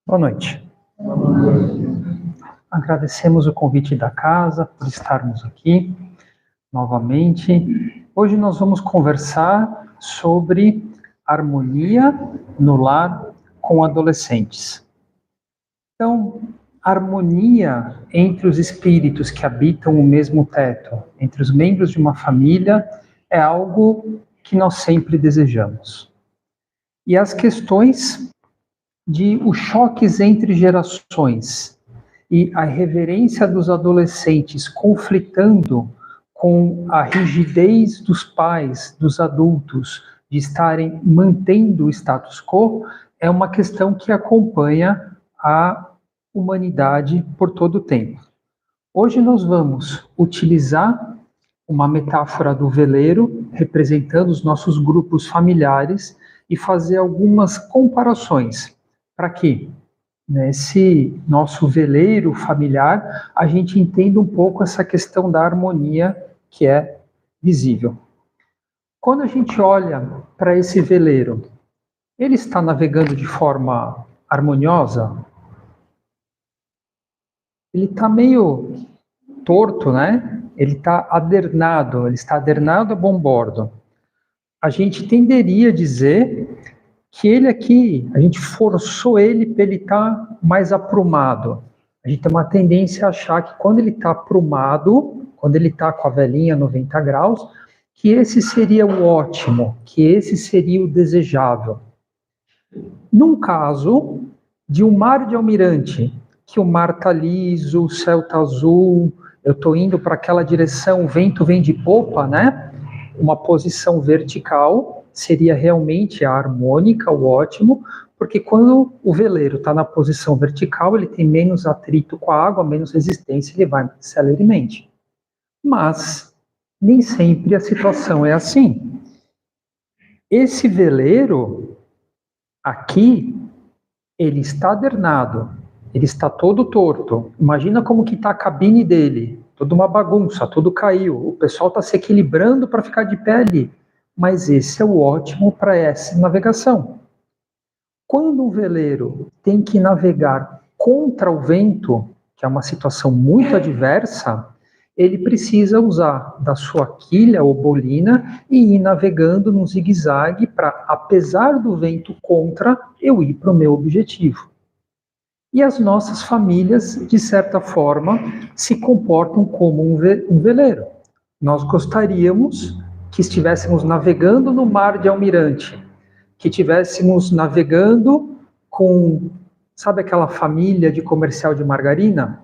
Boa noite. Agradecemos o convite da casa por estarmos aqui novamente. Hoje nós vamos conversar sobre harmonia no lar com adolescentes. Então, harmonia entre os espíritos que habitam o mesmo teto, entre os membros de uma família, é algo que nós sempre desejamos. E as questões de os choques entre gerações e a irreverência dos adolescentes conflitando com a rigidez dos pais, dos adultos, de estarem mantendo o status quo, é uma questão que acompanha a humanidade por todo o tempo. Hoje nós vamos utilizar uma metáfora do veleiro, representando os nossos grupos familiares, e fazer algumas comparações para que, nesse nosso veleiro familiar, a gente entenda um pouco essa questão da harmonia que é visível. Quando a gente olha para esse veleiro, ele está navegando de forma harmoniosa? Ele está meio torto, né? Ele está adernado a bom bordo. A gente tenderia a dizer que ele aqui, a gente forçou ele para ele estar mais aprumado. A gente tem uma tendência a achar que quando ele está aprumado, quando ele está com a velinha 90 graus, que esse seria o ótimo, que esse seria o desejável. Num caso de um mar de almirante, que o mar está liso, o céu está azul, eu estou indo para aquela direção, o vento vem de popa, né? Uma posição vertical seria realmente a harmônica, o ótimo, porque quando o veleiro está na posição vertical, ele tem menos atrito com a água, menos resistência, ele vai mais celeremente. Mas nem sempre a situação é assim. Esse veleiro aqui, ele está adernado, ele está todo torto. Imagina como que está a cabine dele, toda uma bagunça, tudo caiu, o pessoal está se equilibrando para ficar de pé ali. Mas esse é o ótimo para essa navegação. Quando o veleiro tem que navegar contra o vento, que é uma situação muito adversa, ele precisa usar da sua quilha ou bolina e ir navegando num zigue-zague para, apesar do vento contra, eu ir para o meu objetivo. E as nossas famílias, de certa forma, se comportam como um veleiro. Nós gostaríamos que estivéssemos navegando no mar de almirante, que estivéssemos navegando com, sabe aquela família de comercial de margarina?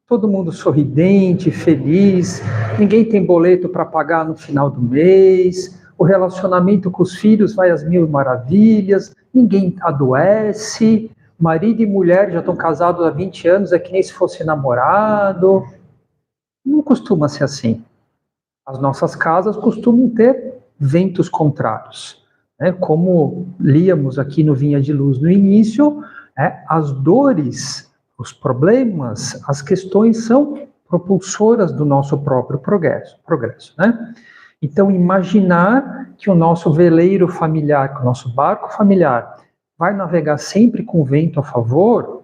Todo mundo sorridente, feliz, ninguém tem boleto para pagar no final do mês, o relacionamento com os filhos vai às mil maravilhas, ninguém adoece, marido e mulher já estão casados há 20 anos, é que nem se fosse namorado. Não costuma ser assim. As nossas casas costumam ter ventos contrários, né? Como líamos aqui no Vinha de Luz no início, as dores, os problemas, as questões são propulsoras do nosso próprio progresso, né? Então, imaginar que o nosso veleiro familiar, que o nosso barco familiar vai navegar sempre com vento a favor,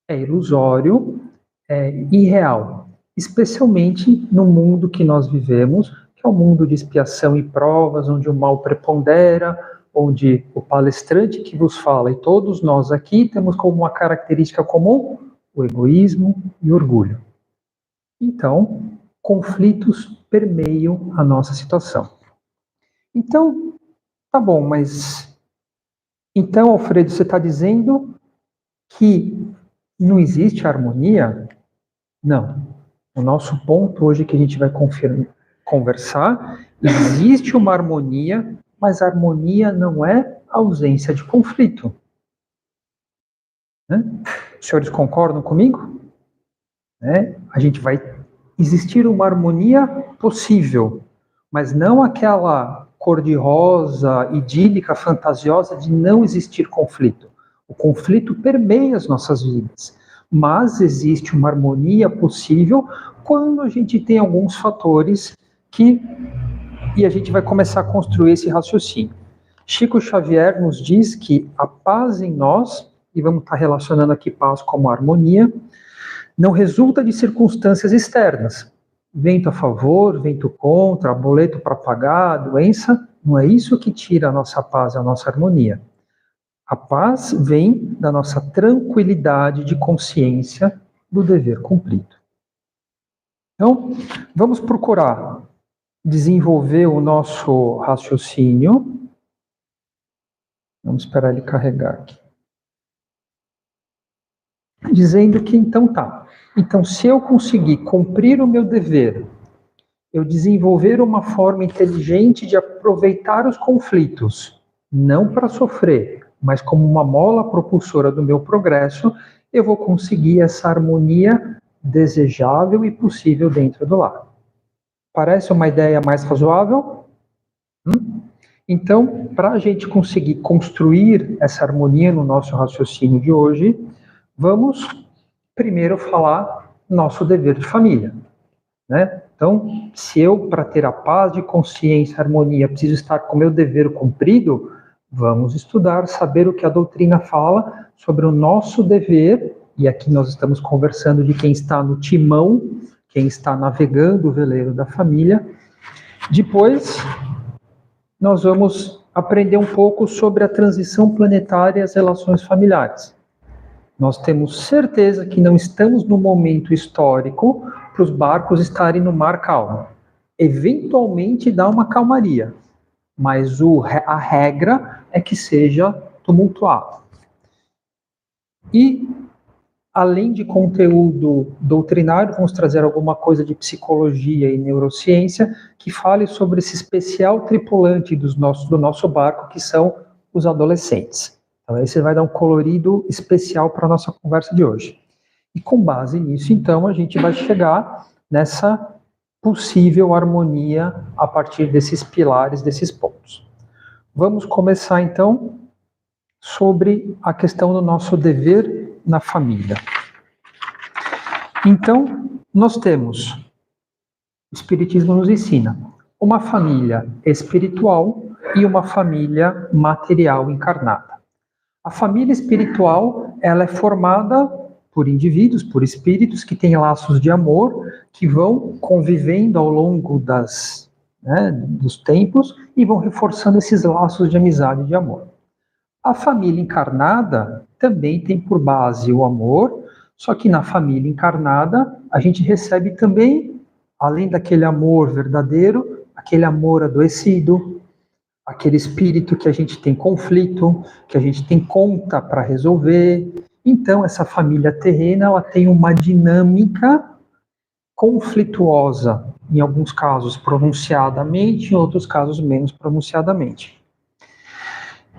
é ilusório, é irreal. Especialmente no mundo que nós vivemos, que é um mundo de expiação e provas, onde o mal prepondera, onde o palestrante que vos fala, e todos nós aqui temos como uma característica comum o egoísmo e o orgulho. Então, conflitos permeiam a nossa situação. Então, tá bom, mas... Então, Alfredo, você está dizendo que não existe harmonia? Não. O nosso ponto hoje que a gente vai conversar, existe uma harmonia, mas a harmonia não é ausência de conflito. Né? Os senhores concordam comigo? A gente vai existir uma harmonia possível, mas não aquela cor-de-rosa, idílica, fantasiosa de não existir conflito. O conflito permeia as nossas vidas. Mas existe uma harmonia possível quando a gente tem alguns fatores e a gente vai começar a construir esse raciocínio. Chico Xavier nos diz que a paz em nós e vamos estar relacionando aqui paz como harmonia, não resulta de circunstâncias externas. Vento a favor, vento contra, boleto para pagar, doença, não é isso que tira a nossa paz, a nossa harmonia. A paz vem da nossa tranquilidade de consciência do dever cumprido. Então, vamos procurar desenvolver o nosso raciocínio. Vamos esperar ele carregar aqui. Dizendo que então Então, se eu conseguir cumprir o meu dever, eu desenvolver uma forma inteligente de aproveitar os conflitos, não para sofrer, mas como uma mola propulsora do meu progresso, eu vou conseguir essa harmonia desejável e possível dentro do lar. Parece uma ideia mais razoável? Então, para a gente conseguir construir essa harmonia no nosso raciocínio de hoje, vamos primeiro falar nosso dever de família, né? Então, se eu, para ter a paz de consciência, harmonia, preciso estar com o meu dever cumprido, vamos estudar, saber o que a doutrina fala sobre o nosso dever, e aqui nós estamos conversando de quem está no timão, quem está navegando o veleiro da família. Depois, nós vamos aprender um pouco sobre a transição planetária e as relações familiares. Nós temos certeza que não estamos no momento histórico para os barcos estarem no mar calmo. Eventualmente dá uma calmaria, mas a regra é que seja tumultuado. E, além de conteúdo doutrinário, vamos trazer alguma coisa de psicologia e neurociência que fale sobre esse especial tripulante do nosso barco, que são os adolescentes. Então, aí você vai dar um colorido especial para a nossa conversa de hoje. E com base nisso, então, a gente vai chegar nessa possível harmonia a partir desses pilares, desses pontos. Vamos começar, então, sobre a questão do nosso dever na família. Então, nós temos, o Espiritismo nos ensina, uma família espiritual e uma família material encarnada. A família espiritual, ela é formada por indivíduos, por espíritos que têm laços de amor, que vão convivendo ao longo dos tempos e vão reforçando esses laços de amizade e de amor. A família encarnada também tem por base o amor, só que na família encarnada a gente recebe também, além daquele amor verdadeiro, aquele amor adoecido, aquele espírito que a gente tem conflito, que a gente tem conta para resolver. Então, essa família terrena, ela tem uma dinâmica conflituosa, em alguns casos pronunciadamente, em outros casos menos pronunciadamente.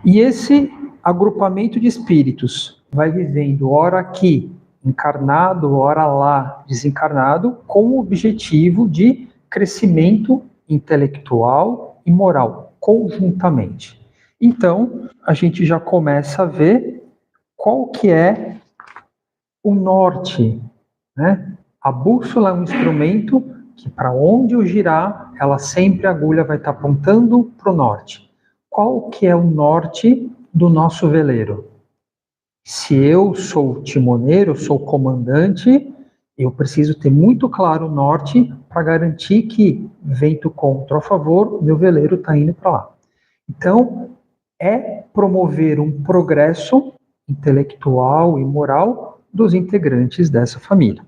E esse agrupamento de espíritos vai vivendo ora aqui, encarnado, ora lá, desencarnado, com o objetivo de crescimento intelectual e moral, conjuntamente. Então, a gente já começa a ver qual que é o norte, né? A bússola é um instrumento que, para onde eu girar, ela sempre, a agulha vai estar apontando para o norte. Qual que é o norte do nosso veleiro? Se eu sou timoneiro, sou comandante, eu preciso ter muito claro o norte para garantir que, vento contra ou a favor, meu veleiro está indo para lá. Então, é promover um progresso intelectual e moral dos integrantes dessa família.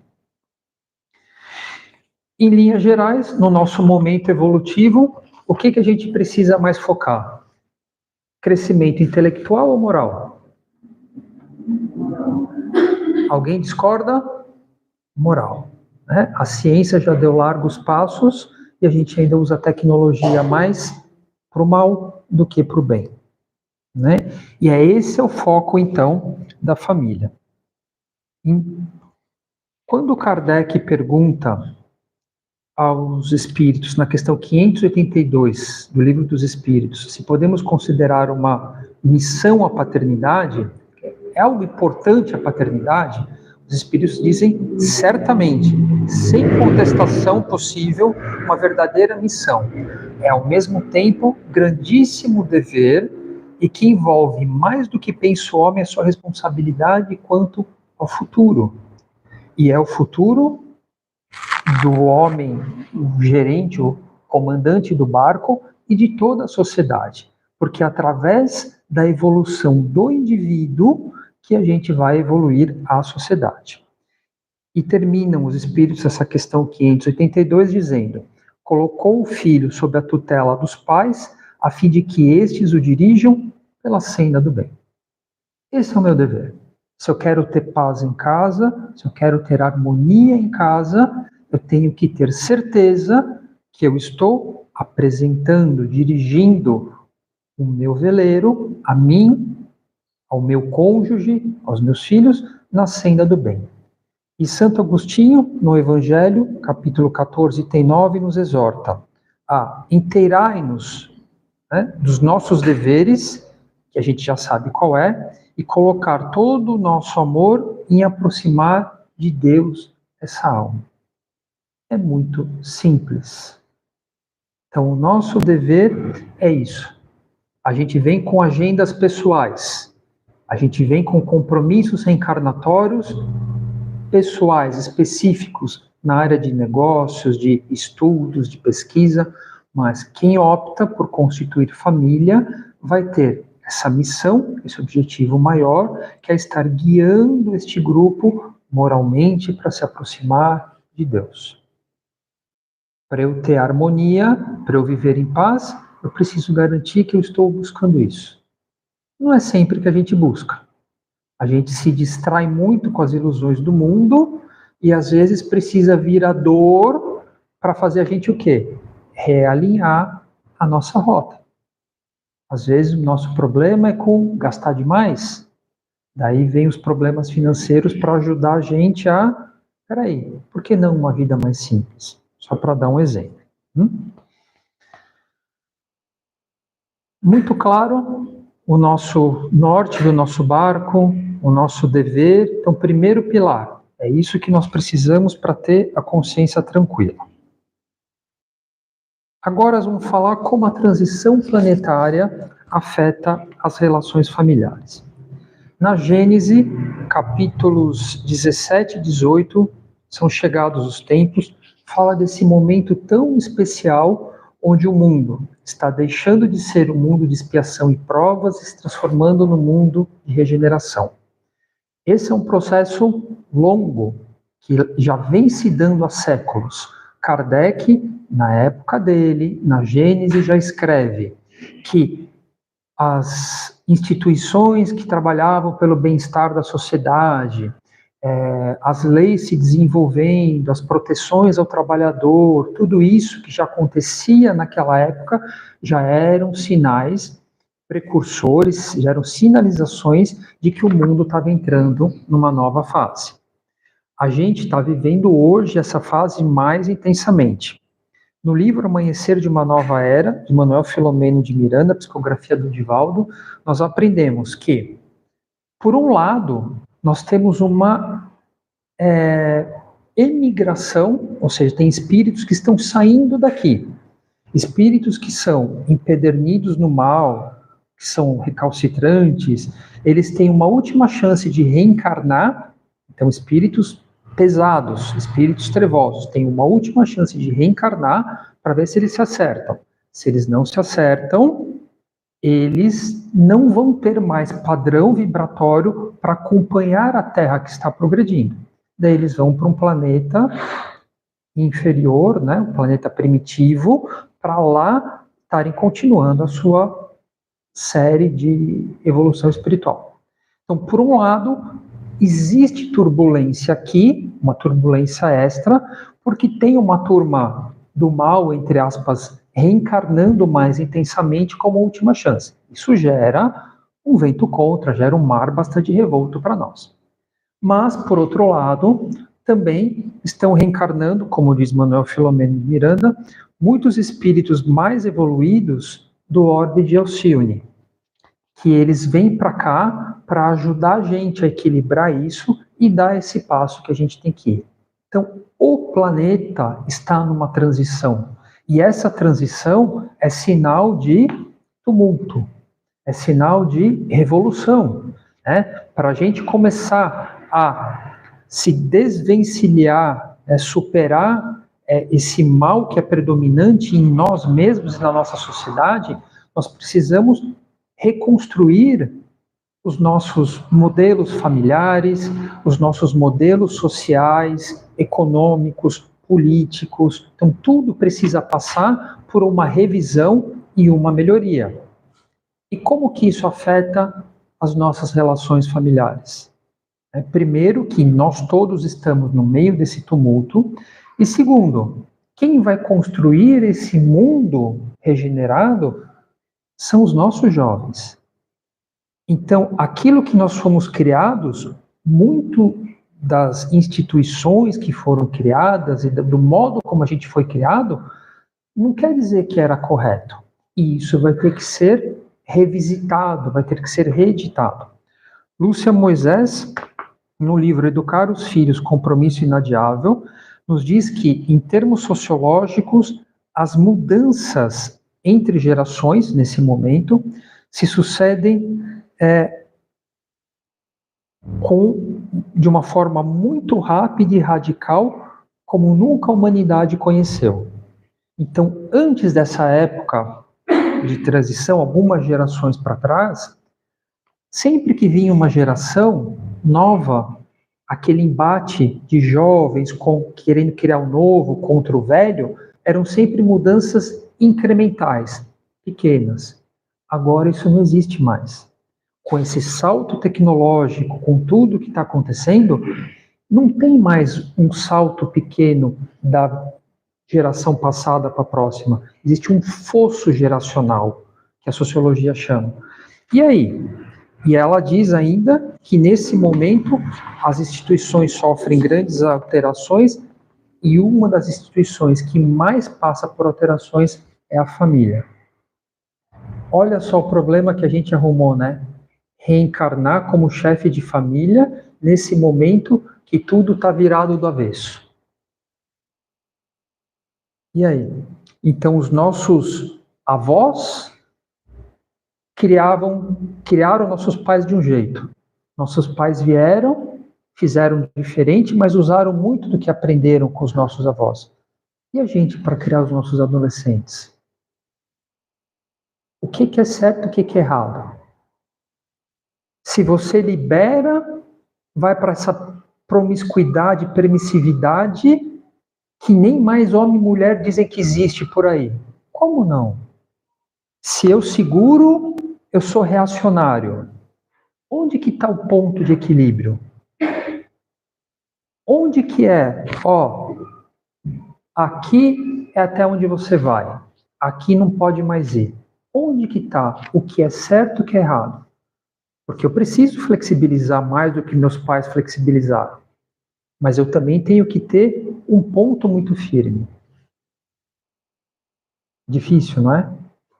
Em linhas gerais, no nosso momento evolutivo, o que a gente precisa mais focar? Crescimento intelectual ou moral? Alguém discorda? Moral. Né? A ciência já deu largos passos e a gente ainda usa a tecnologia mais para o mal do que para o bem. Né? E esse é o foco, então, da família. Quando Kardec pergunta aos espíritos, na questão 582 do Livro dos Espíritos, se podemos considerar uma missão a paternidade, é algo importante a paternidade? Os espíritos dizem, certamente, sem contestação possível, uma verdadeira missão. É, ao mesmo tempo, grandíssimo dever e que envolve mais do que pensa o homem a sua responsabilidade quanto ao futuro. E é o futuro do homem, o gerente, o comandante do barco e de toda a sociedade. Porque é através da evolução do indivíduo que a gente vai evoluir a sociedade. E terminam os espíritos essa questão 582 dizendo: colocou o filho sob a tutela dos pais, a fim de que estes o dirijam pela senda do bem. Esse é o meu dever. Se eu quero ter paz em casa, se eu quero ter harmonia em casa, eu tenho que ter certeza que eu estou apresentando, dirigindo o meu veleiro, a mim, ao meu cônjuge, aos meus filhos, na senda do bem. E Santo Agostinho, no Evangelho, capítulo 14, item 9, nos exorta a inteirai-nos, né, dos nossos deveres, que a gente já sabe qual é, e colocar todo o nosso amor em aproximar de Deus essa alma. É muito simples. Então, o nosso dever é isso. A gente vem com agendas pessoais, a gente vem com compromissos reencarnatórios pessoais, específicos na área de negócios, de estudos, de pesquisa, mas quem opta por constituir família vai ter essa missão, esse objetivo maior, que é estar guiando este grupo moralmente para se aproximar de Deus. Para eu ter harmonia, para eu viver em paz, eu preciso garantir que eu estou buscando isso. Não é sempre que a gente busca. A gente se distrai muito com as ilusões do mundo e às vezes precisa vir a dor para fazer a gente o quê? Realinhar a nossa rota. Às vezes o nosso problema é com gastar demais. Daí vem os problemas financeiros para ajudar a gente a... Peraí, por que não uma vida mais simples? Só para dar um exemplo. Muito claro o nosso norte do nosso barco, o nosso dever. Então, primeiro pilar, é isso que nós precisamos para ter a consciência tranquila. Agora nós vamos falar como a transição planetária afeta as relações familiares. Na Gênese, capítulos 17 e 18, são chegados os tempos, fala desse momento tão especial onde o mundo está deixando de ser um mundo de expiação e provas e se transformando no mundo de regeneração. Esse é um processo longo, que já vem se dando há séculos. Kardec, na época dele, na Gênese, já escreve que as instituições que trabalhavam pelo bem-estar da sociedade, as leis se desenvolvendo, as proteções ao trabalhador, tudo isso que já acontecia naquela época, já eram sinais precursores, já eram sinalizações de que o mundo estava entrando numa nova fase. A gente está vivendo hoje essa fase mais intensamente. No livro Amanhecer de uma Nova Era, de Manuel Filomeno de Miranda, psicografia do Divaldo, nós aprendemos que, por um lado, nós temos uma emigração, ou seja, tem espíritos que estão saindo daqui, espíritos que são empedernidos no mal, que são recalcitrantes, eles têm uma última chance de reencarnar. Então, espíritos pesados, espíritos trevosos, têm uma última chance de reencarnar para ver se eles se acertam. Se eles não se acertam, eles não vão ter mais padrão vibratório para acompanhar a Terra que está progredindo. Daí eles vão para um planeta inferior, né, um planeta primitivo, para lá estarem continuando a sua série de evolução espiritual. Então, por um lado, existe turbulência aqui, uma turbulência extra, porque tem uma turma do mal, entre aspas, reencarnando mais intensamente como última chance. Isso gera um vento contra, gera um mar bastante revolto para nós. Mas, por outro lado, também estão reencarnando, como diz Manuel Filomeno de Miranda, muitos espíritos mais evoluídos do orbe de Alcione, que eles vêm para cá para ajudar a gente a equilibrar isso e dar esse passo que a gente tem que ir. Então, o planeta está numa transição, e essa transição é sinal de tumulto. é sinal de revolução, né? Para a gente começar a se desvencilhar, superar esse mal que é predominante em nós mesmos e na nossa sociedade, nós precisamos reconstruir os nossos modelos familiares, os nossos modelos sociais, econômicos, políticos. Então, tudo precisa passar por uma revisão e uma melhoria. E como que isso afeta as nossas relações familiares? Primeiro, que nós todos estamos no meio desse tumulto. E segundo, quem vai construir esse mundo regenerado são os nossos jovens. Então, aquilo que nós fomos criados, muito das instituições que foram criadas e do modo como a gente foi criado, não quer dizer que era correto. E isso vai ter que ser revisitado, vai ter que ser reeditado. Lúcia Moisés, no livro Educar os Filhos, Compromisso Inadiável, nos diz que, em termos sociológicos, as mudanças entre gerações, nesse momento, se sucedem de uma forma muito rápida e radical, como nunca a humanidade conheceu. Então, antes dessa época de transição, algumas gerações para trás, sempre que vinha uma geração nova, aquele embate de jovens querendo criar o novo contra o velho, eram sempre mudanças incrementais, pequenas. Agora isso não existe mais. Com esse salto tecnológico, com tudo que está acontecendo, não tem mais um salto pequeno da geração passada para a próxima. Existe um fosso geracional, que a sociologia chama. E aí? E ela diz ainda que, nesse momento, as instituições sofrem grandes alterações e uma das instituições que mais passa por alterações é a família. Olha só o problema que a gente arrumou, né? Reencarnar como chefe de família nesse momento que tudo está virado do avesso. E aí? Então, os nossos avós criaram nossos pais de um jeito. Nossos pais vieram, fizeram diferente, mas usaram muito do que aprenderam com os nossos avós. E a gente, para criar os nossos adolescentes? O que é certo e o que é errado? Se você libera, vai para essa promiscuidade, permissividade, que nem mais homem e mulher dizem que existe por aí. Como não? Se eu seguro, eu sou reacionário. Onde que está o ponto de equilíbrio? Onde que é? Aqui é até onde você vai. Aqui não pode mais ir. Onde que está o que é certo e o que é errado? Porque eu preciso flexibilizar mais do que meus pais flexibilizaram. Mas eu também tenho que ter um ponto muito firme. Difícil, não é?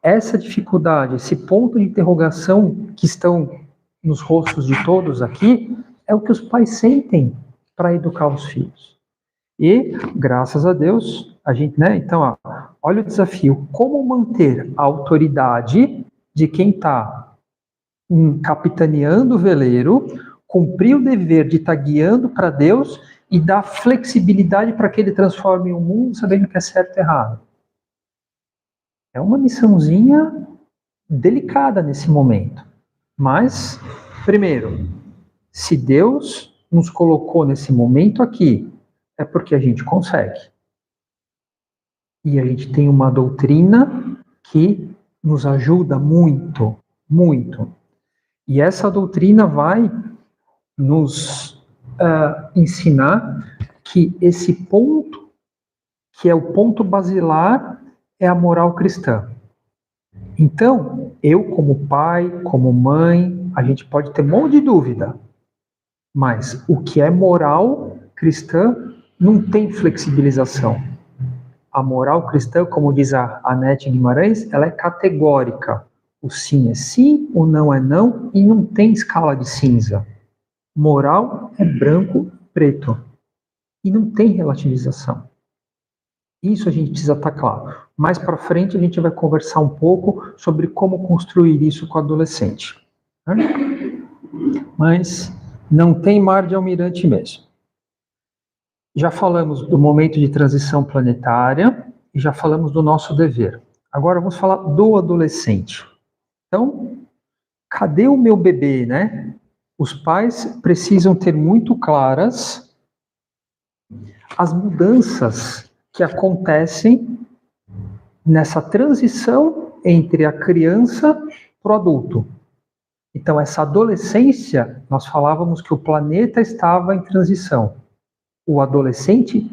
Essa dificuldade, esse ponto de interrogação que estão nos rostos de todos aqui, é o que os pais sentem para educar os filhos. E, graças a Deus, a gente, né? Então, olha o desafio. Como manter a autoridade de quem está capitaneando o veleiro, cumprir o dever de estar guiando para Deus e dar flexibilidade para que ele transforme o mundo sabendo que é certo e errado. É uma missãozinha delicada nesse momento. Mas, primeiro, se Deus nos colocou nesse momento aqui, é porque a gente consegue. E a gente tem uma doutrina que nos ajuda muito, muito. E essa doutrina vai nos ensinar que esse ponto, que é o ponto basilar, é a moral cristã. Então, eu como pai, como mãe, a gente pode ter um monte de dúvida, mas o que é moral cristã não tem flexibilização. A moral cristã, como diz a Anete Guimarães, ela é categórica. O sim é sim, o não é não, e não tem escala de cinza. Moral é branco e preto. E não tem relativização. Isso a gente precisa estar claro. Mais para frente a gente vai conversar um pouco sobre como construir isso com o adolescente. Né? Mas não tem mar de almirante mesmo. Já falamos do momento de transição planetária e já falamos do nosso dever. Agora vamos falar do adolescente. Então, cadê o meu bebê, né? Os pais precisam ter muito claras as mudanças que acontecem nessa transição entre a criança para o adulto. Então, essa adolescência, nós falávamos que o planeta estava em transição. O adolescente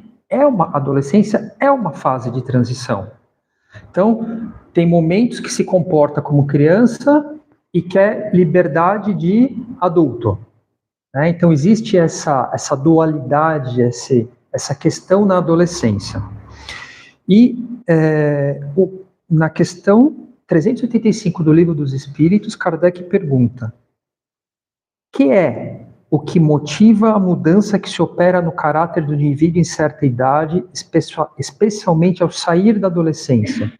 adolescência é uma fase de transição. Então, tem momentos que se comporta como criança e quer liberdade de adulto. Né? Então, existe essa dualidade, essa questão na adolescência. E na questão 385 do Livro dos Espíritos, Kardec pergunta: que é o que motiva a mudança que se opera no caráter do indivíduo em certa idade, especialmente ao sair da adolescência?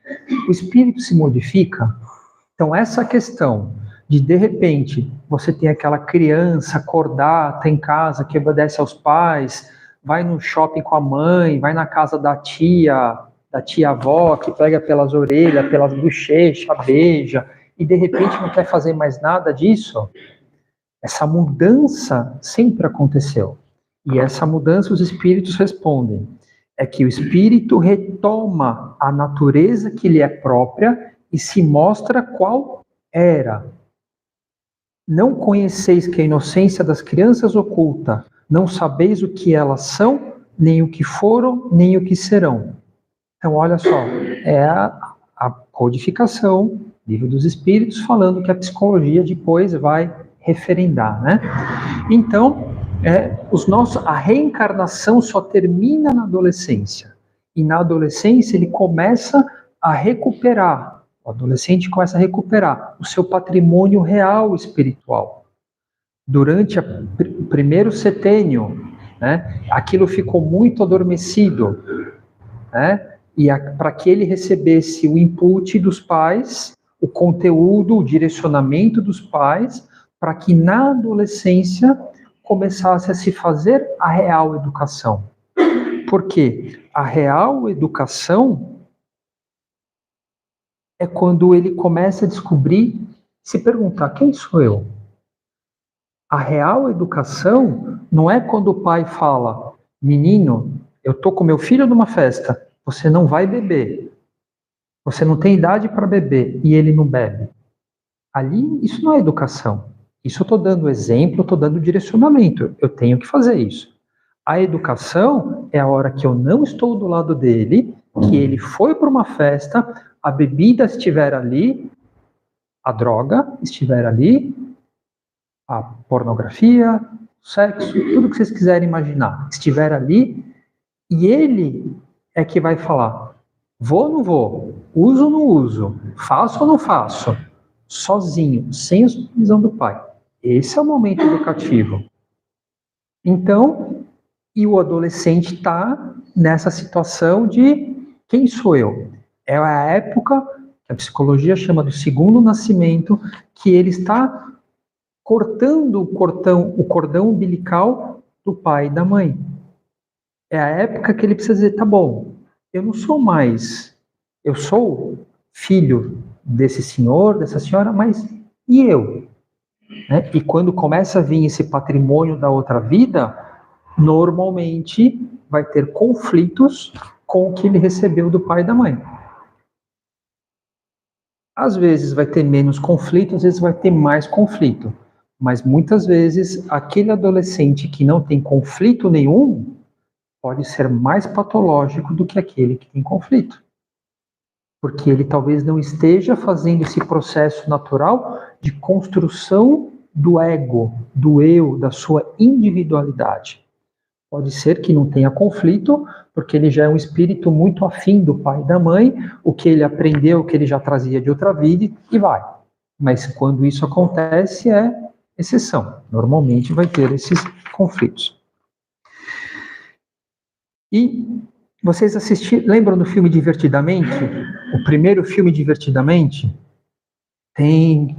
O espírito se modifica? Então, essa questão de repente, você tem aquela criança acordada em casa, que obedece aos pais, vai no shopping com a mãe, vai na casa da tia-avó, que pega pelas orelhas, pelas bochechas, beija, e de repente não quer fazer mais nada disso. Essa mudança sempre aconteceu. E essa mudança os espíritos respondem. É que o espírito retoma a natureza que lhe é própria e se mostra qual era. Não conheceis que a inocência das crianças oculta, não sabeis o que elas são, nem o que foram, nem o que serão. Então, olha só, é a codificação, Livro dos Espíritos, falando que a psicologia depois vai referendar, né? Então, a reencarnação só termina na adolescência. E na adolescência ele começa a recuperar, o adolescente começa a recuperar o seu patrimônio real espiritual. Durante o primeiro setênio, né, aquilo ficou muito adormecido, né? E para que ele recebesse o input dos pais, o conteúdo, o direcionamento dos pais, para que na adolescência começasse a se fazer a real educação. Porque a real educação é quando ele começa a descobrir, se perguntar, quem sou eu? A real educação não é quando o pai fala, menino, eu tô com meu filho numa festa, você não vai beber. Você não tem idade para beber e ele não bebe. Ali, isso não é educação. Isso eu estou dando exemplo, eu estou dando direcionamento. Eu tenho que fazer isso. A educação é a hora que eu não estou do lado dele, que ele foi para uma festa, a bebida estiver ali, a droga estiver ali, a pornografia, o sexo, tudo que vocês quiserem imaginar, estiver ali, e ele é que vai falar, vou ou não vou, uso ou não uso, faço ou não faço, sozinho, sem a supervisão do pai. Esse é o momento educativo. Então, e o adolescente está nessa situação de quem sou eu? É a época que a psicologia chama do segundo nascimento, que ele está cortando o cordão umbilical do pai e da mãe. É a época que ele precisa dizer, tá bom, eu não sou mais, eu sou filho desse senhor, dessa senhora, mas e eu? Né? E quando começa a vir esse patrimônio da outra vida, normalmente vai ter conflitos com o que ele recebeu do pai e da mãe. Às vezes vai ter menos conflito, às vezes vai ter mais conflito. Mas muitas vezes aquele adolescente que não tem conflito nenhum pode ser mais patológico do que aquele que tem conflito. Porque ele talvez não esteja fazendo esse processo natural de construção do ego, do eu, da sua individualidade. Pode ser que não tenha conflito, porque ele já é um espírito muito afim do pai e da mãe, o que ele aprendeu, o que ele já trazia de outra vida, e vai. Mas quando isso acontece, é exceção. Normalmente vai ter esses conflitos. E Vocês lembram do filme Divertidamente? O primeiro filme Divertidamente? Tem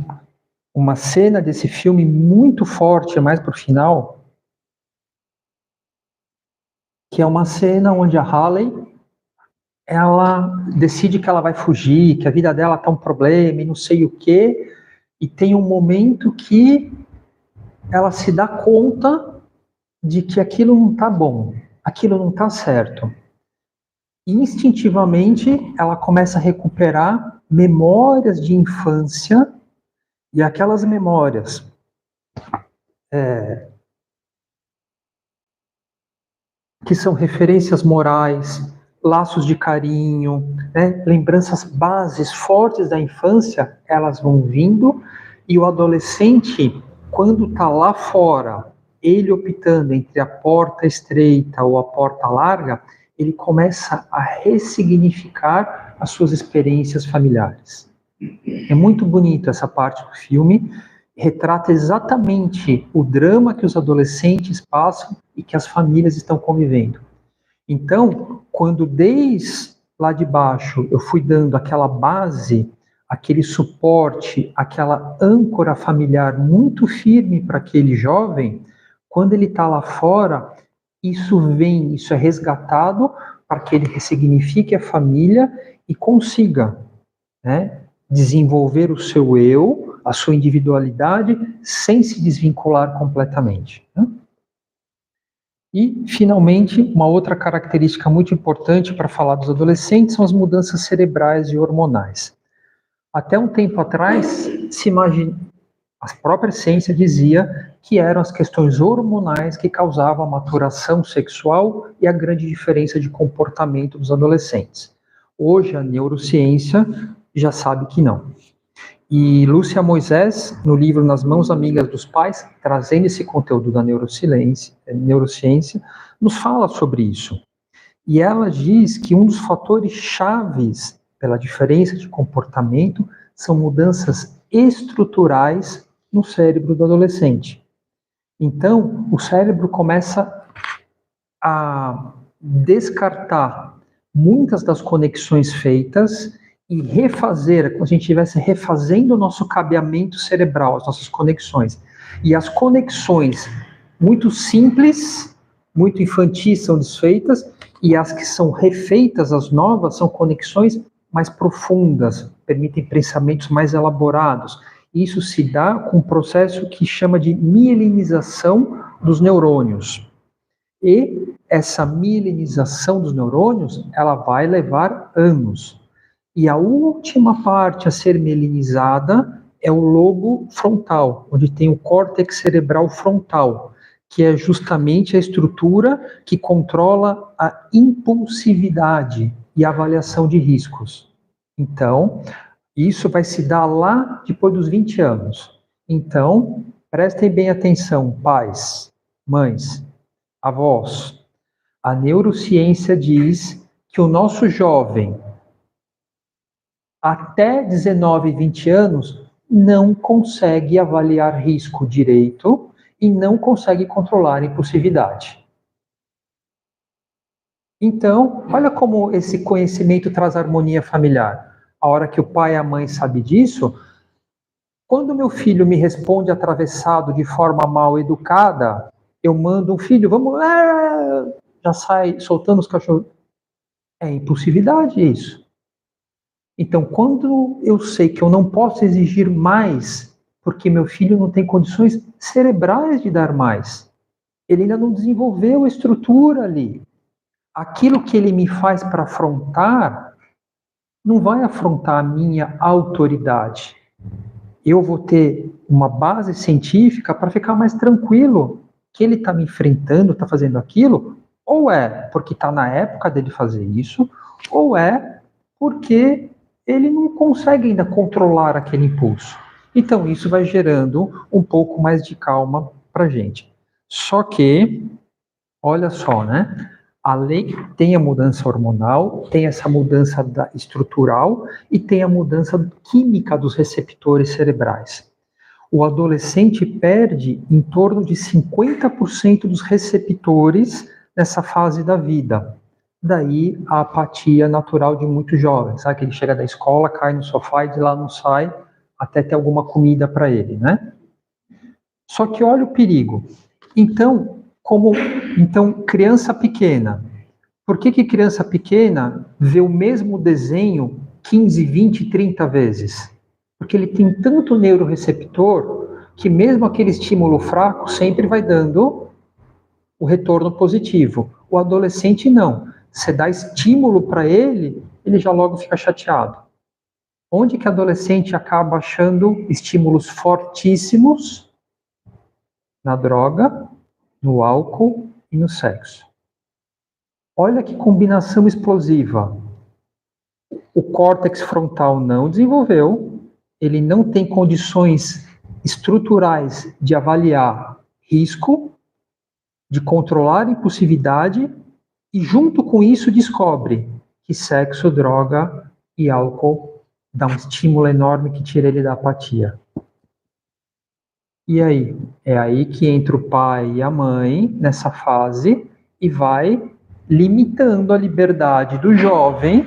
uma cena desse filme muito forte, mais pro final, que é uma cena onde a Hayley, ela decide que ela vai fugir, que a vida dela tá um problema e não sei o quê, e tem um momento que ela se dá conta de que aquilo não tá bom, aquilo não tá certo. E instintivamente ela começa a recuperar memórias de infância, e aquelas memórias que são referências morais, laços de carinho, né, lembranças bases fortes da infância, elas vão vindo, e o adolescente, quando está lá fora, ele optando entre a porta estreita ou a porta larga, ele começa a ressignificar as suas experiências familiares. É muito bonito essa parte do filme, retrata exatamente o drama que os adolescentes passam e que as famílias estão convivendo. Então, quando desde lá de baixo eu fui dando aquela base, aquele suporte, aquela âncora familiar muito firme para aquele jovem, quando ele está lá fora, isso é resgatado para que ele ressignifique a família e consiga, né, desenvolver o seu eu, a sua individualidade, sem se desvincular completamente. Né? E, finalmente, uma outra característica muito importante para falar dos adolescentes são as mudanças cerebrais e hormonais. Até um tempo atrás, a própria ciência dizia que eram as questões hormonais que causavam a maturação sexual e a grande diferença de comportamento dos adolescentes. Hoje, a neurociência já sabe que não. E Lúcia Moisés, no livro Nas Mãos Amigas dos Pais, trazendo esse conteúdo da neurociência, nos fala sobre isso. E ela diz que um dos fatores chaves pela diferença de comportamento são mudanças estruturais no cérebro do adolescente. Então, o cérebro começa a descartar muitas das conexões feitas e refazer, como se a gente estivesse refazendo o nosso cabeamento cerebral, as nossas conexões. E as conexões muito simples, muito infantis, são desfeitas, e as que são refeitas, as novas, são conexões mais profundas, permitem pensamentos mais elaborados. Isso se dá com um processo que chama de mielinização dos neurônios. E essa mielinização dos neurônios, ela vai levar anos. E a última parte a ser mielinizada é o lobo frontal, onde tem o córtex cerebral frontal, que é justamente a estrutura que controla a impulsividade e a avaliação de riscos. Então, isso vai se dar lá depois dos 20 anos. Então, prestem bem atenção, pais, mães, avós. A neurociência diz que o nosso jovem, até 19, 20 anos, não consegue avaliar risco direito e não consegue controlar a impulsividade. Então, olha como esse conhecimento traz harmonia familiar. A hora que o pai e a mãe sabem disso, quando meu filho me responde atravessado de forma mal educada, eu mando um filho, vamos lá, já sai soltando os cachorros. É impulsividade isso. Então, quando eu sei que eu não posso exigir mais, porque meu filho não tem condições cerebrais de dar mais, ele ainda não desenvolveu a estrutura ali. Aquilo que ele me faz para afrontar, não vai afrontar a minha autoridade. Eu vou ter uma base científica para ficar mais tranquilo que ele está me enfrentando, está fazendo aquilo, ou é porque está na época dele fazer isso, ou é porque ele não consegue ainda controlar aquele impulso. Então, isso vai gerando um pouco mais de calma para a gente. Só que, olha só, né? Além tem a mudança hormonal, tem essa mudança estrutural e tem a mudança química dos receptores cerebrais. O adolescente perde em torno de 50% dos receptores nessa fase da vida. daí a apatia natural de muitos jovens, sabe? Que ele chega da escola, cai no sofá e de lá não sai até ter alguma comida para ele, né? Só que olha o perigo. Então, criança pequena. Por que criança pequena vê o mesmo desenho 15, 20, 30 vezes? Porque ele tem tanto neuroreceptor que mesmo aquele estímulo fraco sempre vai dando o retorno positivo. O adolescente não. Você dá estímulo para ele, ele já logo fica chateado. Onde que adolescente acaba achando estímulos fortíssimos? Na droga, no álcool e no sexo. Olha que combinação explosiva. O córtex frontal não desenvolveu, ele não tem condições estruturais de avaliar risco, de controlar impulsividade, e junto com isso descobre que sexo, droga e álcool dá um estímulo enorme que tira ele da apatia. E aí? É aí que entra o pai e a mãe nessa fase e vai limitando a liberdade do jovem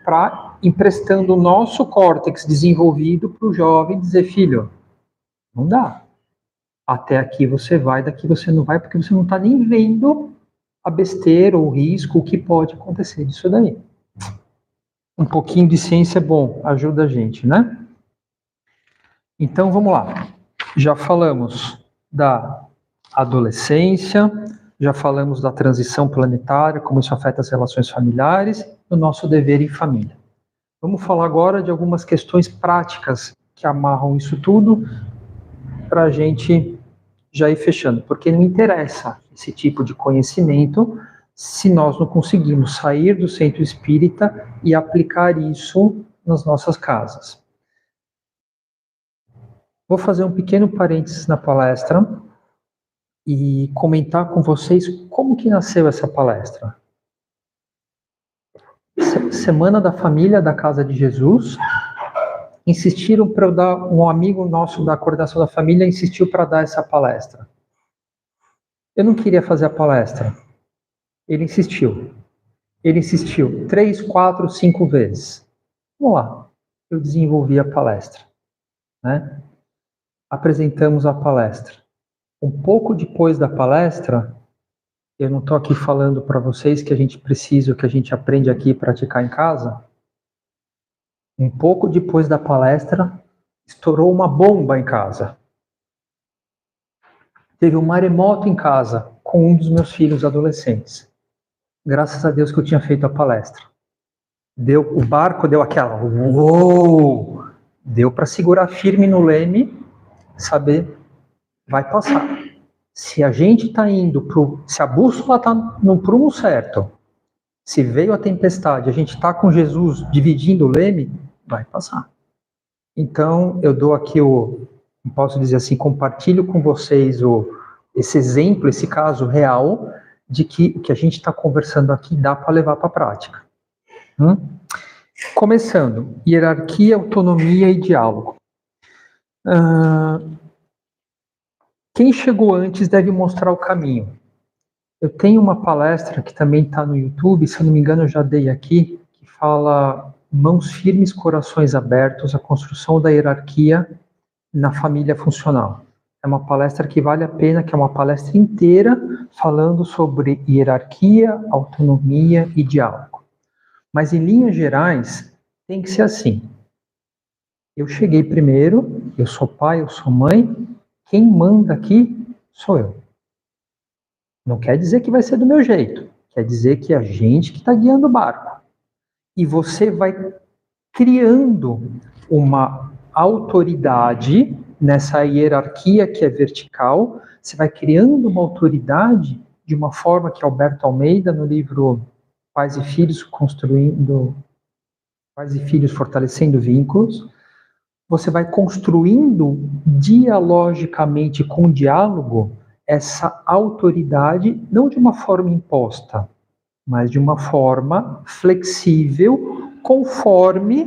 para emprestando o nosso córtex desenvolvido para o jovem dizer, filho, não dá. Até aqui você vai, daqui você não vai, porque você não está nem vendo a besteira, o risco, o que pode acontecer disso daí. Um pouquinho de ciência é bom, ajuda a gente, né? Então, vamos lá. Já falamos da adolescência, já falamos da transição planetária, como isso afeta as relações familiares, o nosso dever em família. Vamos falar agora de algumas questões práticas que amarram isso tudo para a gente já ir fechando, porque não interessa esse tipo de conhecimento se nós não conseguimos sair do centro espírita e aplicar isso nas nossas casas. Vou fazer um pequeno parênteses na palestra e comentar com vocês como que nasceu essa palestra. Semana da Família da Casa de Jesus, insistiram para eu dar, um amigo nosso da coordenação da família insistiu para dar essa palestra. Eu não queria fazer a palestra. Ele insistiu. Ele insistiu 3, 4, 5 vezes. Vamos lá. Eu desenvolvi a palestra, né? Apresentamos a palestra. Um pouco depois da palestra, eu não estou aqui falando para vocês que a gente precisa, o que a gente aprende aqui e praticar em casa. Um pouco depois da palestra, estourou uma bomba em casa. Teve um maremoto em casa com um dos meus filhos adolescentes. Graças a Deus que eu tinha feito a palestra. O barco deu aquela uou! Deu para segurar firme no leme, saber, vai passar. Se a gente está indo se a bússola está no prumo certo, se veio a tempestade, a gente está com Jesus dividindo o leme, vai passar. Então, eu dou aqui posso dizer assim, compartilho com vocês esse exemplo, esse caso real, de que o que a gente está conversando aqui dá para levar para a prática. Começando, hierarquia, autonomia e diálogo. Quem chegou antes deve mostrar o caminho. Eu tenho uma palestra que também está no YouTube, se eu não me engano eu já dei aqui, que fala Mãos Firmes, Corações Abertos, a construção da hierarquia na família funcional. É uma palestra que vale a pena, que é uma palestra inteira falando sobre hierarquia, autonomia e diálogo. Mas em linhas gerais, tem que ser assim. Eu cheguei primeiro, eu sou pai, eu sou mãe, quem manda aqui sou eu. Não quer dizer que vai ser do meu jeito, quer dizer que é a gente que está guiando o barco. E você vai criando uma autoridade nessa hierarquia que é vertical, você vai criando uma autoridade de uma forma que Alberto Almeida, no livro Pais e Filhos Fortalecendo Vínculos, você vai construindo dialogicamente com diálogo essa autoridade, não de uma forma imposta, mas de uma forma flexível, conforme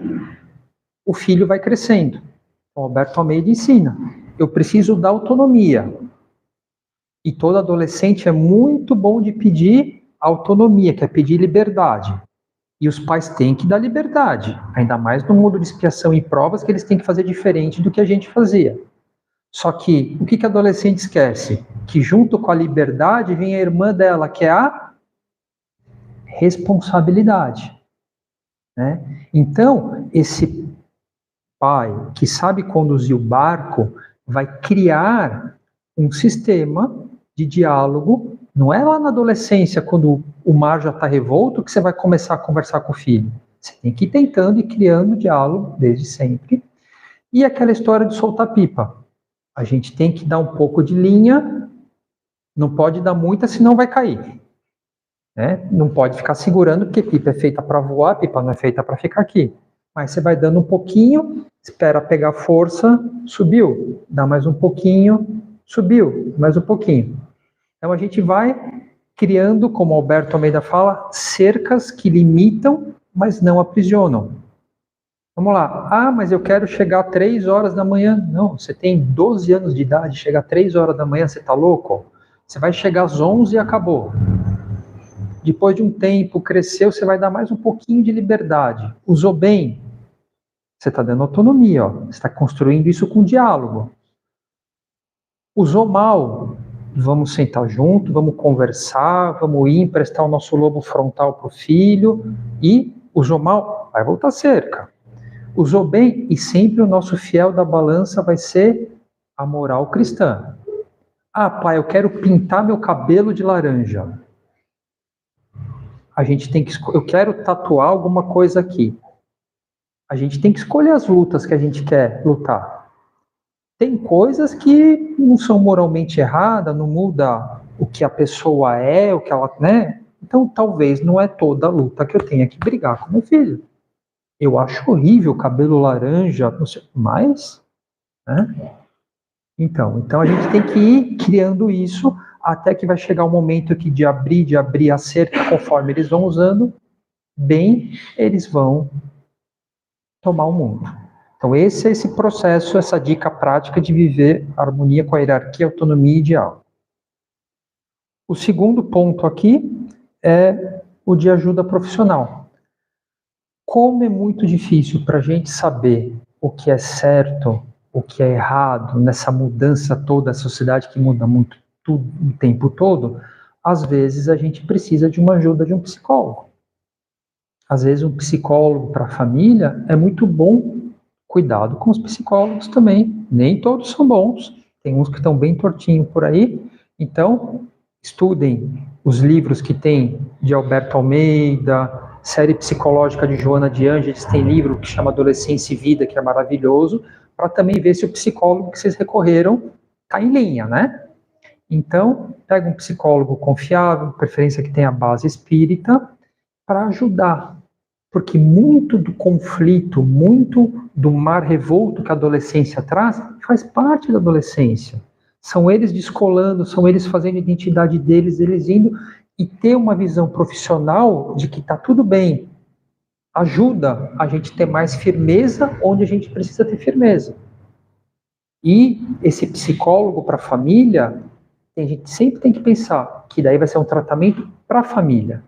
o filho vai crescendo. O Alberto Almeida ensina, eu preciso da autonomia. E todo adolescente é muito bom de pedir autonomia, que é pedir liberdade. E os pais têm que dar liberdade, ainda mais no mundo de expiação e provas, que eles têm que fazer diferente do que a gente fazia. Só que, o que a adolescente esquece? Que junto com a liberdade vem a irmã dela, que é a responsabilidade. Né? Então, esse pai que sabe conduzir o barco vai criar um sistema de diálogo. Não é lá na adolescência, quando o mar já está revolto, que você vai começar a conversar com o filho. Você tem que ir tentando e criando diálogo desde sempre. E aquela história de soltar pipa. A gente tem que dar um pouco de linha, não pode dar muita, senão vai cair. Né? Não pode ficar segurando, porque pipa é feita para voar, pipa não é feita para ficar aqui. Mas você vai dando um pouquinho, espera pegar força, subiu. Dá mais um pouquinho, subiu, mais um pouquinho. Então a gente vai criando, como Alberto Almeida fala, cercas que limitam, mas não aprisionam. Vamos lá. Ah, mas eu quero chegar 3 horas da manhã. Não, você tem 12 anos de idade, chegar 3 horas da manhã, você está louco? Você vai chegar às 11 e acabou. Depois de um tempo, cresceu, você vai dar mais um pouquinho de liberdade. Usou bem, você está dando autonomia, ó. Você está construindo isso com diálogo. Usou mal, vamos sentar junto, vamos conversar, vamos ir emprestar o nosso lobo frontal para o filho. E usou mal, vai voltar cerca. Usou bem, e sempre o nosso fiel da balança vai ser a moral cristã. Ah, pai, eu quero pintar meu cabelo de laranja. A gente tem que eu quero tatuar alguma coisa aqui. A gente tem que escolher as lutas que a gente quer lutar. Tem coisas que não são moralmente erradas, não muda o que a pessoa é, o que ela, né? Então, talvez não é toda a luta que eu tenha que brigar com meu filho. Eu acho horrível o cabelo laranja, mas, né? Então a gente tem que ir criando isso até que vai chegar o momento que de abrir a cerca, conforme eles vão usando, bem, eles vão tomar o mundo. Então esse é esse processo, essa dica prática de viver harmonia com a hierarquia, autonomia e diálogo. O segundo ponto aqui é o de ajuda profissional. Como é muito difícil para a gente saber o que é certo, o que é errado, nessa mudança toda, a sociedade que muda muito tudo, o tempo todo, às vezes a gente precisa de uma ajuda de um psicólogo. Às vezes um psicólogo para a família é muito bom. Cuidado com os psicólogos também, nem todos são bons, tem uns que estão bem tortinhos por aí. Então, estudem os livros que tem de Alberto Almeida, série psicológica de Joana de Ângeles, tem livro que chama Adolescência e Vida, que é maravilhoso, para também ver se o psicólogo que vocês recorreram está em linha, né? Então, pega um psicólogo confiável, preferência que tenha base espírita, para ajudar. Porque muito do conflito, muito do mar revolto que a adolescência traz, faz parte da adolescência. São eles descolando, são eles fazendo a identidade deles, eles indo, e ter uma visão profissional de que está tudo bem, ajuda a gente ter mais firmeza onde a gente precisa ter firmeza. E esse psicólogo para a família, a gente sempre tem que pensar que daí vai ser um tratamento para a família.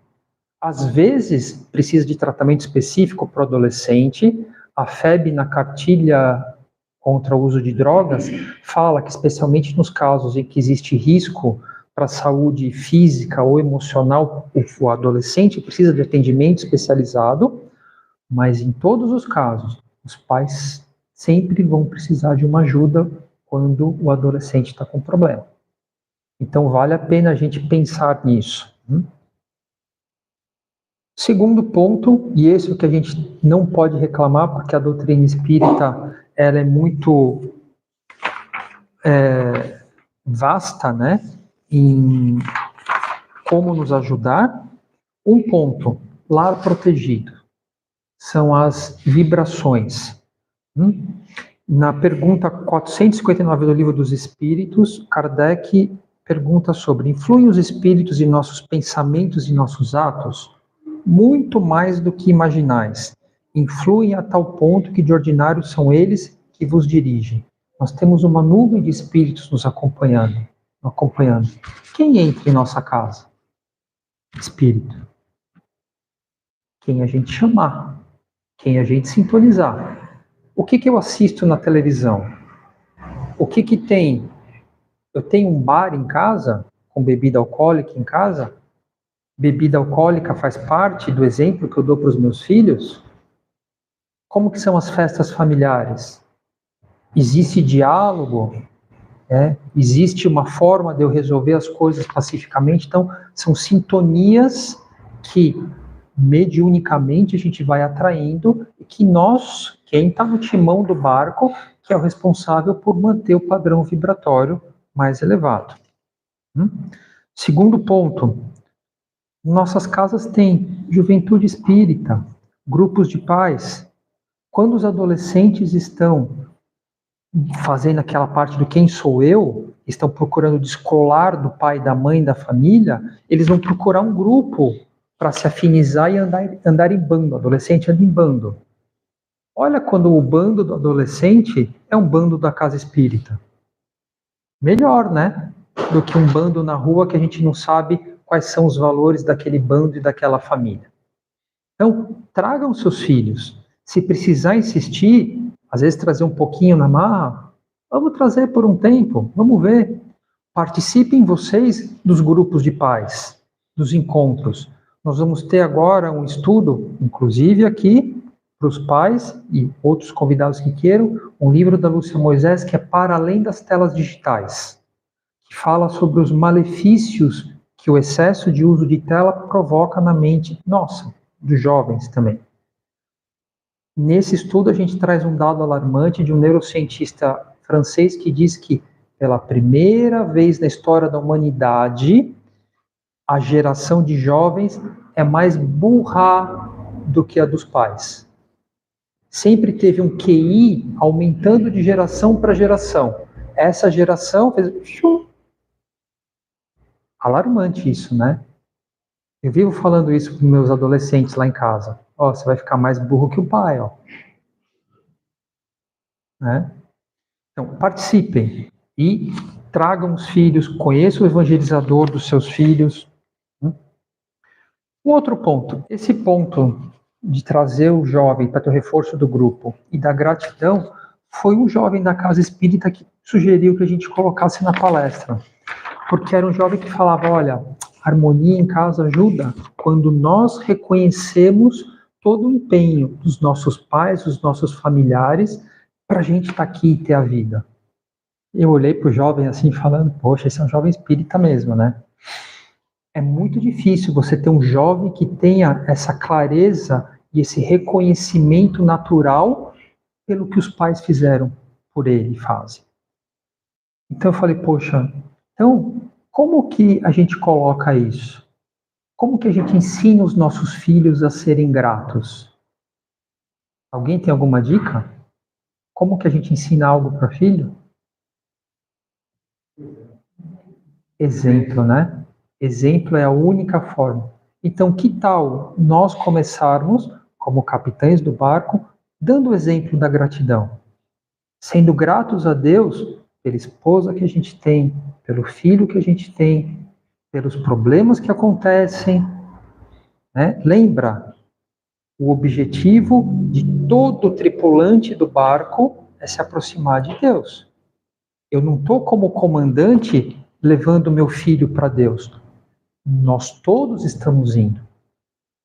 Às vezes, precisa de tratamento específico para o adolescente. A FEB, na cartilha contra o uso de drogas, fala que, especialmente nos casos em que existe risco para a saúde física ou emocional, o adolescente precisa de atendimento especializado, mas em todos os casos, os pais sempre vão precisar de uma ajuda quando o adolescente está com problema. Então, vale a pena a gente pensar nisso. Segundo ponto, e esse é o que a gente não pode reclamar, porque a doutrina espírita ela é muito vasta, né, em como nos ajudar. Um ponto, lar protegido, são as vibrações. Na pergunta 459 do Livro dos Espíritos, Kardec pergunta sobre: influem os espíritos em nossos pensamentos e nossos atos? Muito mais do que imaginais. Influem a tal ponto que de ordinário são eles que vos dirigem. Nós temos uma nuvem de espíritos nos acompanhando. Quem entra em nossa casa? Espírito. Quem a gente chamar, quem a gente sintonizar. O que eu assisto na televisão? O que tem? Eu tenho um bar em casa, com bebida alcoólica em casa? Bebida alcoólica faz parte do exemplo que eu dou para os meus filhos? Como que são as festas familiares? Existe diálogo? Existe uma forma de eu resolver as coisas pacificamente? Então, são sintonias que mediunicamente a gente vai atraindo e que nós, quem está no timão do barco, que é o responsável por manter o padrão vibratório mais elevado. Segundo ponto, nossas casas têm juventude espírita, grupos de pais. Quando os adolescentes estão fazendo aquela parte do quem sou eu, estão procurando descolar do pai, da mãe, da família, eles vão procurar um grupo para se afinizar e andar em bando. O adolescente anda em bando. Olha quando o bando do adolescente é um bando da casa espírita. Melhor, né? Do que um bando na rua que a gente não sabe quais são os valores daquele bando e daquela família. Então, tragam seus filhos. Se precisar insistir, às vezes trazer um pouquinho na marra, vamos trazer por um tempo, vamos ver. Participem vocês dos grupos de pais, dos encontros. Nós vamos ter agora um estudo, inclusive aqui, para os pais e outros convidados que queiram, um livro da Lúcia Moisés que é Para Além das Telas Digitais, que fala sobre os malefícios que o excesso de uso de tela provoca na mente, nossa, dos jovens também. Nesse estudo a gente traz um dado alarmante de um neurocientista francês que diz que pela primeira vez na história da humanidade, a geração de jovens é mais burra do que a dos pais. Sempre teve um QI aumentando de geração para geração. Essa geração fez... Alarmante isso, né? Eu vivo falando isso para meus adolescentes lá em casa. Ó, você vai ficar mais burro que o pai, ó. Né? Então, participem e tragam os filhos, conheçam o evangelizador dos seus filhos. Um outro ponto, esse ponto de trazer o jovem para ter o reforço do grupo e da gratidão, foi um jovem da casa espírita que sugeriu que a gente colocasse na palestra. Porque era um jovem que falava, olha, harmonia em casa ajuda quando nós reconhecemos todo o empenho dos nossos pais, dos nossos familiares, para a gente estar aqui e ter a vida. Eu olhei para o jovem assim, falando, poxa, esse é um jovem espírita mesmo, né? É muito difícil você ter um jovem que tenha essa clareza e esse reconhecimento natural pelo que os pais fizeram por ele e fazem. Então eu falei, poxa, então como que a gente coloca isso? Como que a gente ensina os nossos filhos a serem gratos? Alguém tem alguma dica? Como que a gente ensina algo para filho? Exemplo, né? Exemplo é a única forma. Então, que tal nós começarmos, como capitães do barco, dando o exemplo da gratidão? Sendo gratos a Deus pela esposa que a gente tem, pelo filho que a gente tem, pelos problemas que acontecem. Né? Lembra, o objetivo de todo tripulante do barco é se aproximar de Deus. Eu não estou como comandante levando meu filho para Deus. Nós todos estamos indo.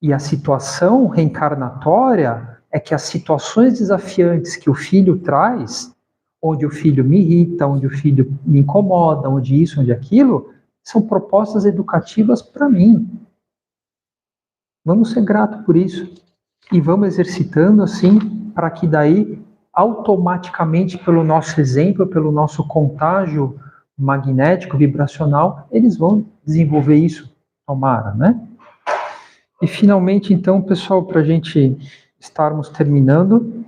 E a situação reencarnatória é que as situações desafiantes que o filho traz, onde o filho me irrita, onde o filho me incomoda, onde isso, onde aquilo, são propostas educativas para mim. Vamos ser gratos por isso. E vamos exercitando assim, para que daí, automaticamente, pelo nosso exemplo, pelo nosso contágio magnético, vibracional, eles vão desenvolver isso, tomara, né? E finalmente, então, pessoal, para a gente estarmos terminando,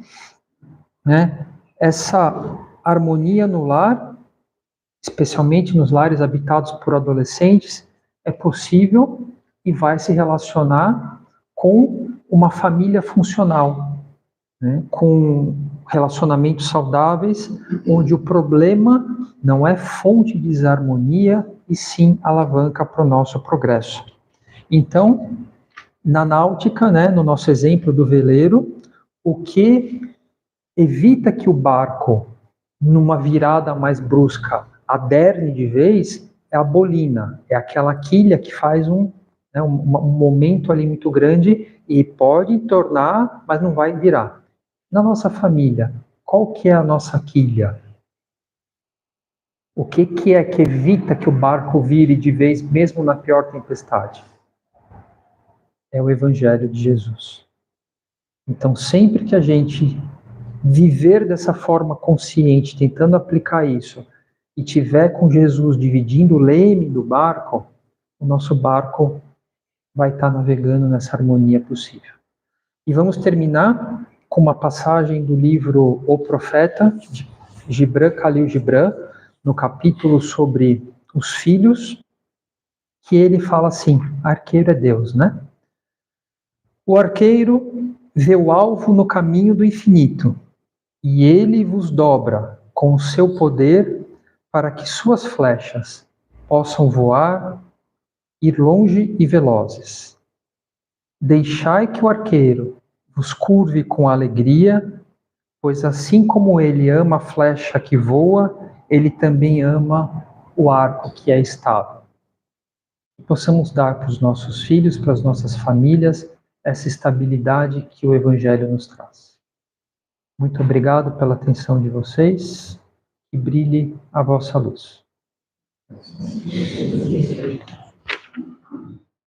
né? Essa harmonia no lar, especialmente nos lares habitados por adolescentes, é possível e vai se relacionar com uma família funcional, né? Com relacionamentos saudáveis, onde o problema não é fonte de desarmonia, e sim alavanca para o nosso progresso. Então, na náutica, né, no nosso exemplo do veleiro, o que evita que o barco, numa virada mais brusca, aderne de vez, é a bolina, é aquela quilha que faz um momento ali muito grande e pode tornar, mas não vai virar. Na nossa família, qual que é a nossa quilha? O que é que evita que o barco vire de vez, mesmo na pior tempestade? É o Evangelho de Jesus. Então, sempre que a gente viver dessa forma consciente, tentando aplicar isso, e tiver com Jesus dividindo o leme do barco, o nosso barco vai estar navegando nessa harmonia possível. E vamos terminar com uma passagem do livro O Profeta, de Gibran Khalil Gibran, no capítulo sobre os filhos, que ele fala assim: arqueiro é Deus, né? O arqueiro vê o alvo no caminho do infinito, e ele vos dobra com o seu poder para que suas flechas possam voar, ir longe e velozes. Deixai que o arqueiro vos curve com alegria, pois assim como ele ama a flecha que voa, ele também ama o arco que é estável. Que possamos dar para os nossos filhos, para as nossas famílias, essa estabilidade que o Evangelho nos traz. Muito obrigado pela atenção de vocês e brilhe a vossa luz.